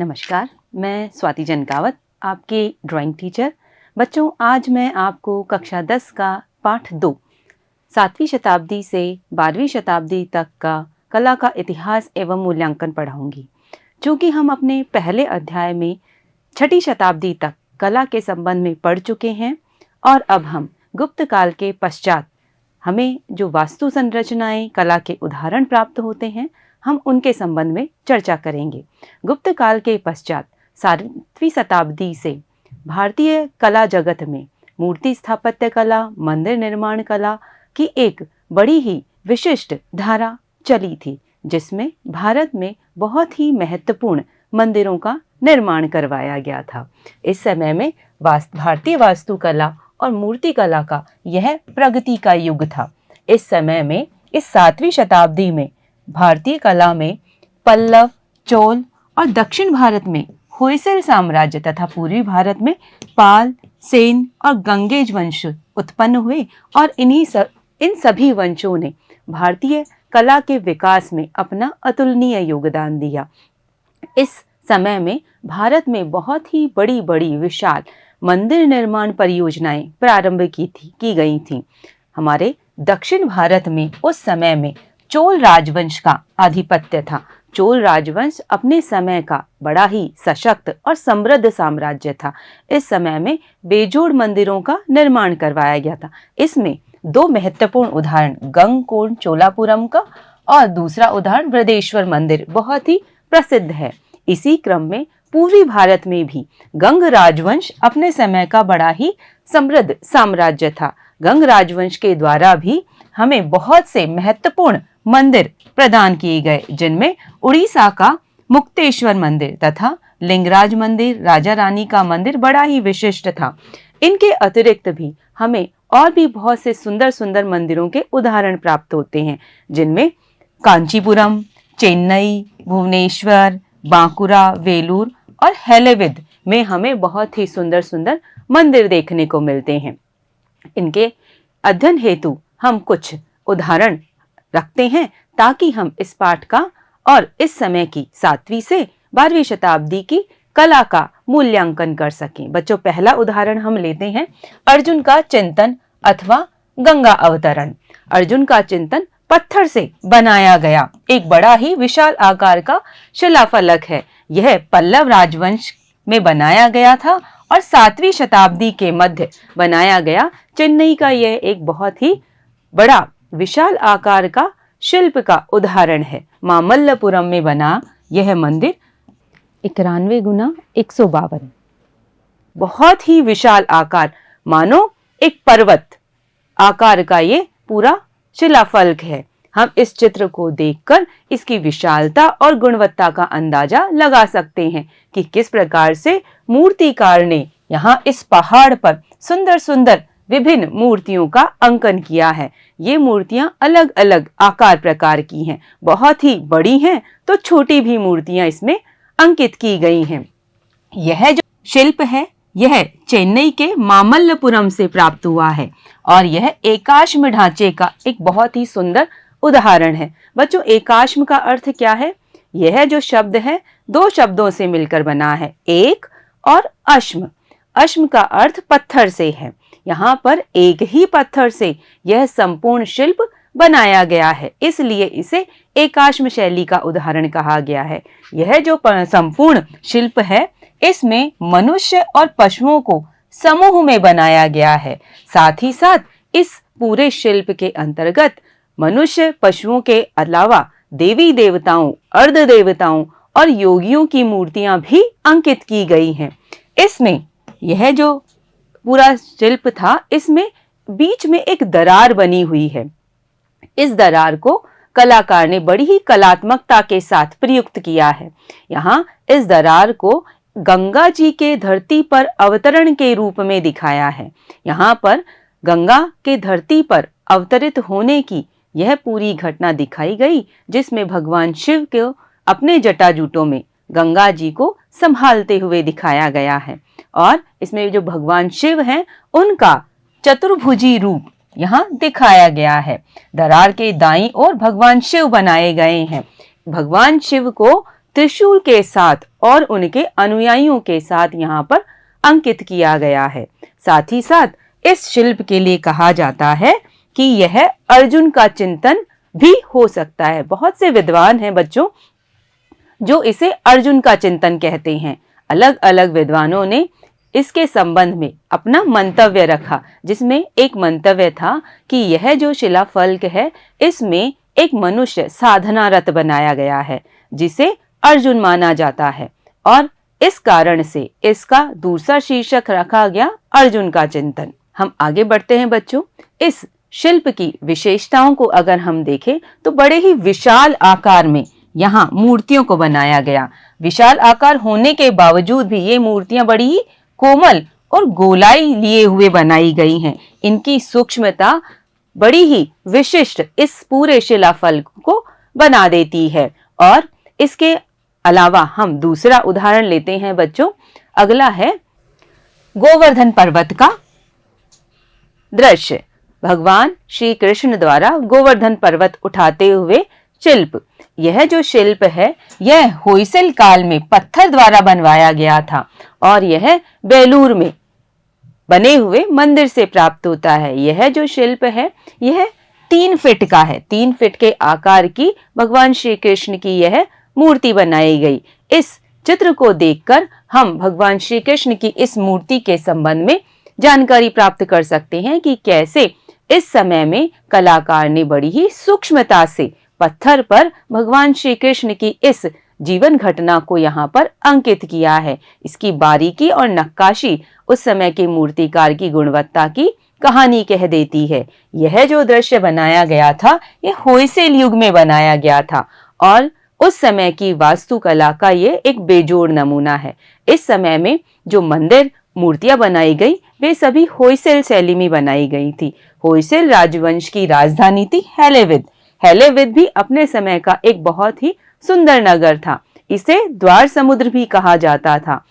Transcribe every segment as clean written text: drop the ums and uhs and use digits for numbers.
नमस्कार, मैं स्वाति जनकावत, आपके ड्राइंग टीचर। बच्चों, आज मैं आपको कक्षा 10 का पाठ 2 7वीं शताब्दी से 12वीं शताब्दी तक का कला का इतिहास एवं मूल्यांकन पढ़ाऊंगी। चूँकि हम अपने पहले अध्याय में 6ठी शताब्दी तक कला के संबंध में पढ़ चुके हैं और अब हम गुप्त काल के पश्चात हमें जो वास्तु संरचनाएं कला के उदाहरण प्राप्त होते हैं, हम उनके संबंध में चर्चा करेंगे। गुप्त काल के पश्चात 7वीं शताब्दी से भारतीय कला जगत में मूर्ति स्थापत्य कला, मंदिर निर्माण कला की एक बड़ी ही विशिष्ट धारा चली थी, जिसमें भारत में बहुत ही महत्वपूर्ण मंदिरों का निर्माण करवाया गया था। इस समय में भारतीय वास्तुकला और मूर्ति कला का यह प्रगति का युग था। इस समय में इस 7वीं शताब्दी में भारतीय कला में पल्लव, चोल और दक्षिण भारत में होयसल साम्राज्य तथा पूर्वी भारत में पाल, सेन और गंगेज वंश उत्पन्न हुए और इन सभी वंशों ने भारतीय कला के विकास में अपना अतुलनीय योगदान दिया। इस समय में भारत में बहुत ही बड़ी विशाल मंदिर निर्माण परियोजनाएं प्रारंभ की गई थीं। हमारे दक्षिण भारत में उस समय में चोल राजवंश का आधिपत्य था। चोल राजवंश अपने समय का बड़ा ही सशक्त और समृद्ध साम्राज्य था। इस समय में बेजोड़ मंदिरों का निर्माण करवाया गया था। इसमें दो महत्वपूर्ण उदाहरण गंगकोट चोलापुरम का और दूसरा उदाहरण बृहदेश्वर मंदिर बहुत ही प्रसिद्ध है। इसी क्रम में पूर्वी भारत में भी गंग राजवंश अपने समय का बड़ा ही समृद्ध साम्राज्य था। गंग राजवंश के द्वारा भी हमें बहुत से महत्वपूर्ण मंदिर प्रदान किए गए, जिनमें उड़ीसा का मुक्तेश्वर मंदिर तथा लिंगराज मंदिर, राजा रानी का मंदिर बड़ा ही विशिष्ट था। इनके अतिरिक्त भी हमें और भी बहुत से सुंदर मंदिरों के उदाहरण प्राप्त होते हैं, जिनमें कांचीपुरम, चेन्नई, भुवनेश्वर, बांकुरा, वेलूर और हैलेविद में हमें बहुत ही सुंदर मंदिर देखने को मिलते हैं। इनके अध्ययन हेतु हम कुछ उदाहरण रखते हैं ताकि हम इस पाठ का और इस समय की 7वीं से 12वीं शताब्दी की कला का मूल्यांकन कर सकें। बच्चों, पहला उदाहरण हम लेते हैं अर्जुन का चिंतन अथवा गंगा अवतरण। अर्जुन का चिंतन पत्थर से बनाया गया एक बड़ा ही विशाल आकार का शिलाफलक है। यह पल्लव राजवंश में बनाया गया था और 7वीं शताब्दी के मध्य बनाया गया। चेन्नई का यह एक बहुत ही बड़ा विशाल आकार का शिल्प का उदाहरण है। मामल्लपुरम में बना यह मंदिर 91 गुना 152, बहुत ही विशाल आकार, मानो एक पर्वत आकार का ये पूरा शिलाफलक है। हम इस चित्र को देखकर इसकी विशालता और गुणवत्ता का अंदाजा लगा सकते हैं कि किस प्रकार से मूर्तिकार ने यहाँ इस पहाड़ पर सुंदर विभिन्न मूर्तियों का अंकन किया है। ये मूर्तियां अलग अलग आकार प्रकार की हैं, बहुत ही बड़ी हैं तो छोटी भी मूर्तियां इसमें अंकित की गई हैं। यह जो शिल्प है यह चेन्नई के मामल्लपुरम से प्राप्त हुआ है और यह एकाश्म ढांचे का एक बहुत ही सुंदर उदाहरण है। बच्चों, एकाश्म का अर्थ क्या है? यह जो शब्द है दो शब्दों से मिलकर बना है, एक और अश्म। अश्म का अर्थ पत्थर से है। यहाँ पर एक ही पत्थर से यह संपूर्ण शिल्प बनाया गया है, इसलिए इसे एकाश्म शैली का उदाहरण कहा गया है। यह जो संपूर्ण शिल्प है इसमें मनुष्य और पशुओं को समूह में बनाया गया है। साथ ही साथ इस पूरे शिल्प के अंतर्गत मनुष्य पशुओं के अलावा देवी देवताओं, अर्ध देवताओं और योगियों की मूर्तियां भी अंकित की गई हैं। इसमें यह जो पूरा शिल्प था इसमें बीच में एक दरार बनी हुई है। इस दरार को कलाकार ने बड़ी ही कलात्मकता के साथ प्रयुक्त किया है। यहाँ इस दरार को गंगा जी के धरती पर अवतरण के रूप में दिखाया है। यहाँ पर गंगा के धरती पर अवतरित होने की यह पूरी घटना दिखाई गई, जिसमें भगवान शिव को अपने जटाजूटों में गंगा जी को संभालते हुए दिखाया गया है और इसमें जो भगवान शिव हैं उनका चतुर्भुजी रूप यहाँ दिखाया गया है। दरार के दाईं ओर भगवान शिव बनाए गए हैं। भगवान शिव को त्रिशूल के साथ और उनके अनुयायियों के साथ यहाँ पर अंकित किया गया है। साथ ही साथ इस शिल्प के लिए कहा जाता है कि यह अर्जुन का चिंतन भी हो सकता है। बहुत से विद्वान हैं बच्चों जो इसे अर्जुन का चिंतन कहते हैं। अलग अलग विद्वानों ने इसके संबंध में अपना मंतव्य रखा, जिसमें एक मंतव्य था कि यह जो शिलाफलक है इसमें एक मनुष्य साधनारत बनाया गया है जिसे अर्जुन माना जाता है, और इस कारण से इसका दूसरा शीर्षक रखा गया अर्जुन का चिंतन। हम आगे बढ़ते हैं बच्चों। इस शिल्प की विशेषताओं को अगर हम देखें तो बड़े ही विशाल आकार में यहाँ मूर्तियों को बनाया गया। विशाल आकार होने के बावजूद भी ये मूर्तियां बड़ी ही कोमल और गोलाई लिए हुए बनाई गई हैं। इनकी सूक्ष्मता बड़ी ही विशिष्ट इस पूरे शिलाफलक को बना देती है। और इसके अलावा हम दूसरा उदाहरण लेते हैं बच्चों। अगला है गोवर्धन पर्वत का दृश्य। भगवान श्री कृष्ण द्वारा गोवर्धन पर्वत उठाते हुए शिल्प। यह जो शिल्प है यह होयसल काल में पत्थर द्वारा बनवाया गया था और यह बेलूर में बने हुए मंदिर से प्राप्त होता है। यह जो शिल्प है यह 3 फीट का है। 3 फीट के आकार की भगवान श्री कृष्ण की यह मूर्ति बनाई गई। इस चित्र को देखकर हम भगवान श्री कृष्ण की इस मूर्ति के संबंध में जानकारी प्राप्त कर सकते हैं कि कैसे इस समय में कलाकार ने बड़ी ही सूक्ष्मता से पत्थर पर भगवान श्री कृष्ण की इस जीवन घटना को यहाँ पर अंकित किया है। इसकी बारीकी और नक्काशी उस समय के मूर्तिकार की गुणवत्ता की कहानी कह देती है। यह जो दृश्य बनाया गया था यह होयसल युग में बनाया गया था और उस समय की वास्तुकला का ये एक बेजोड़ नमूना है। इस समय में जो मंदिर मूर्तियां बनाई गई वे सभी होयसल शैली में बनाई गई थी। होयसल राजवंश की राजधानी थी हेलेविद। हेलेविद भी अपने समय का एक बहुत ही सुंदर नगर था। इसे द्वार समुद्र भी कहा जाता था।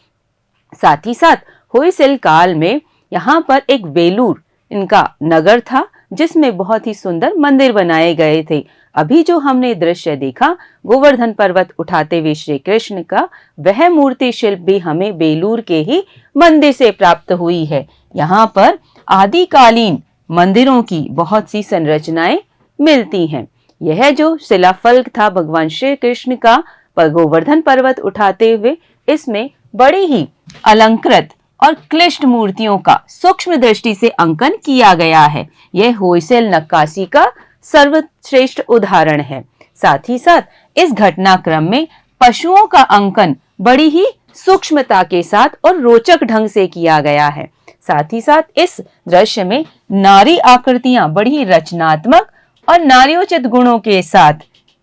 साथ ही साथ होयसल काल में यहाँ पर एक बेलूर इनका नगर था जिसमें बहुत ही सुंदर मंदिर बनाए गए थे। अभी जो हमने दृश्य देखा गोवर्धन पर्वत उठाते हुए श्री कृष्ण का, वह मूर्ति शिल्प भी हमें बेलूर के ही मंदिर से प्राप्त हुई है। यहाँ पर आदिकालीन मंदिरों की बहुत सी संरचनाएं मिलती हैं। यह जो शिलाफलक था भगवान श्री कृष्ण का गोवर्धन पर्वत उठाते हुए, इसमें बड़ी ही अलंकृत और क्लिष्ट मूर्तियों का सूक्ष्म दृष्टि से अंकन किया गया है। यह होयसल नक्काशी का सर्वश्रेष्ठ उदाहरण है। साथ ही साथ इस घटनाक्रम में पशुओं का अंकन बड़ी ही सूक्ष्मता के साथ और रोचक ढंग से किया गया है। साथ ही साथ इस दृश्य में नारी आकृतियां बड़ी ही रचनात्मक और नार्योचित गुणों के साथ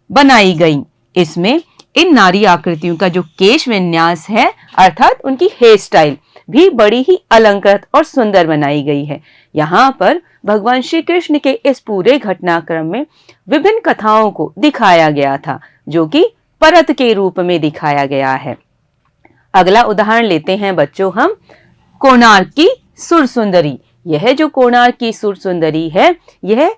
बनाई गई। इसमें इन नारी आकृतियों का जो केश विन्यास है अर्थात उनकी हेयर स्टाइल भी बड़ी ही अलंकृत और सुंदर बनाई गई है। यहाँ पर भगवान श्री कृष्ण के इस पूरे घटनाक्रम में विभिन्न कथाओं को दिखाया गया था जो कि परत के रूप में दिखाया गया है। अगला उदाहरण लेते हैं बच्चों हम कोणार्क की सुरसुंदरी। यह जो कोणार्क की सुरसुंदरी है यह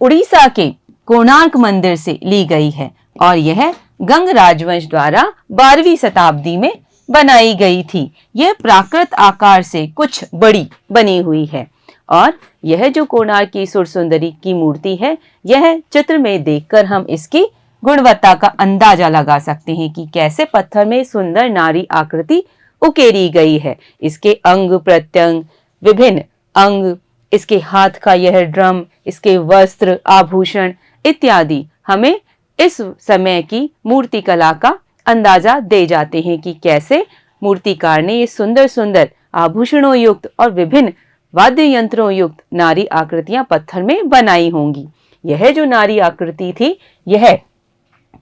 उड़ीसा के कोणार्क मंदिर से ली गई है और यह गंग राजवंश द्वारा 12वीं शताब्दी में बनाई गई थी। यह प्राकृत आकार से कुछ बड़ी बनी हुई है और यह जो कोणार्क की सुरसुंदरी की मूर्ति है यह चित्र में देखकर हम इसकी गुणवत्ता का अंदाजा लगा सकते हैं कि कैसे पत्थर में सुंदर नारी आकृति उकेरी गई है। इसके अंग प्रत्यंग, विभिन्न अंग, इसके हाथ का यह ड्रम, इसके वस्त्र, आभूषण इत्यादि हमें इस समय की मूर्ति कला का अंदाजा दे जाते हैं कि कैसे मूर्तिकार ने ये सुंदर सुंदर आभूषणों युक्त और विभिन्न वाद्य यंत्रों युक्त नारी आकृतियां पत्थर में बनाई होंगी। यह जो नारी आकृति थी यह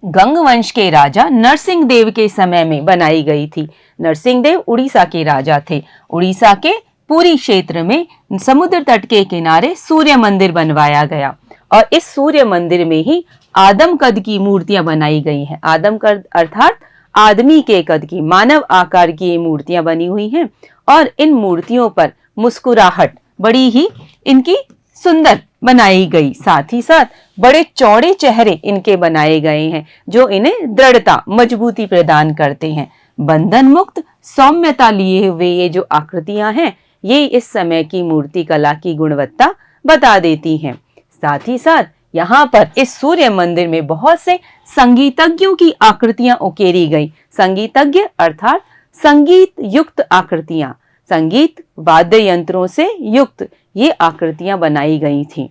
गंग वंश के राजा नरसिंह देव के समय में बनाई गई थी। नरसिंह देव उड़ीसा के राजा थे। उड़ीसा के पूरी क्षेत्र में समुद्र तट के किनारे सूर्य मंदिर बनवाया गया और इस सूर्य मंदिर में ही आदम कद की मूर्तियां बनाई गई हैं। आदम कद अर्थात आदमी के कद की, मानव आकार की ये मूर्तियां बनी हुई हैं और इन मूर्तियों पर मुस्कुराहट बड़ी ही इनकी सुंदर बनाई गई। साथ ही साथ बड़े चौड़े चेहरे इनके बनाए गए हैं जो इन्हें दृढ़ता मजबूती प्रदान करते हैं। बंधन मुक्त सौम्यता लिए हुए ये जो आकृतियां हैं ये इस समय की मूर्ति कला की गुणवत्ता बता देती हैं। साथ ही साथ यहाँ पर इस सूर्य मंदिर में बहुत से संगीतज्ञों की आकृतियां उकेरी गई। संगीतज्ञ अर्थात संगीत युक्त आकृतियां, संगीत वाद्य यंत्रों से युक्त ये आकृतियां बनाई गई थी।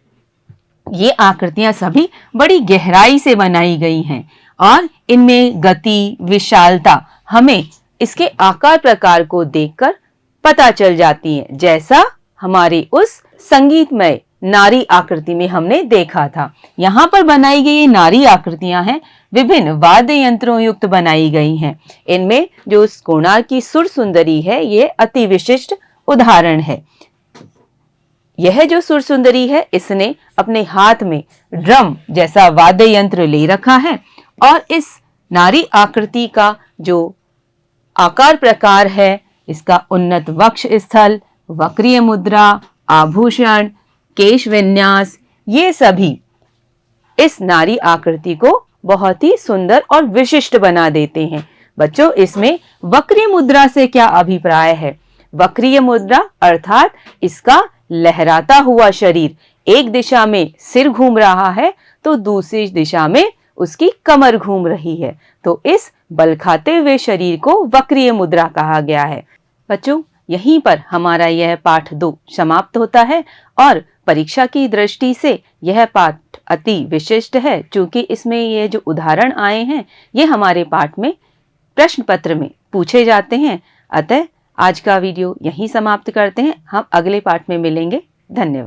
ये आकृतियां सभी बड़ी गहराई से बनाई गई हैं और इनमें गति, विशालता हमें इसके आकार प्रकार को देखकर पता चल जाती है, जैसा हमारे उस संगीतमय नारी आकृति में हमने देखा था। यहाँ पर बनाई गई ये नारी आकृतियां हैं विभिन्न वाद्य यंत्रों युक्त बनाई गई हैं। इनमें जो कोणार्क की सुर सुंदरी है ये अति विशिष्ट उदाहरण है। यह जो सुर सुंदरी है इसने अपने हाथ में ड्रम जैसा वाद्य यंत्र ले रखा है और इस नारी आकृति का जो आकार प्रकार है, इसका उन्नत वक्ष स्थल, वक्रीय मुद्रा, आभूषण, केश विन्यास, ये सभी इस नारी आकृति को बहुत ही सुंदर और विशिष्ट बना देते हैं। बच्चों, इसमें वक्रीय मुद्रा से क्या अभिप्राय है? वक्रीय मुद्रा अर्थात इसका लहराता हुआ शरीर, एक दिशा में सिर घूम रहा है तो दूसरी दिशा में उसकी कमर घूम रही है, तो इस बल खाते हुए शरीर को वक्रीय मुद्रा कहा गया है। बच्चों, यहीं पर हमारा यह पाठ 2 समाप्त होता है और परीक्षा की दृष्टि से यह पाठ अति विशिष्ट है, क्योंकि इसमें ये जो उदाहरण आए हैं ये हमारे पाठ में प्रश्न पत्र में पूछे जाते हैं। अतः आज का वीडियो यहीं समाप्त करते हैं। हम अगले पाठ में मिलेंगे। धन्यवाद।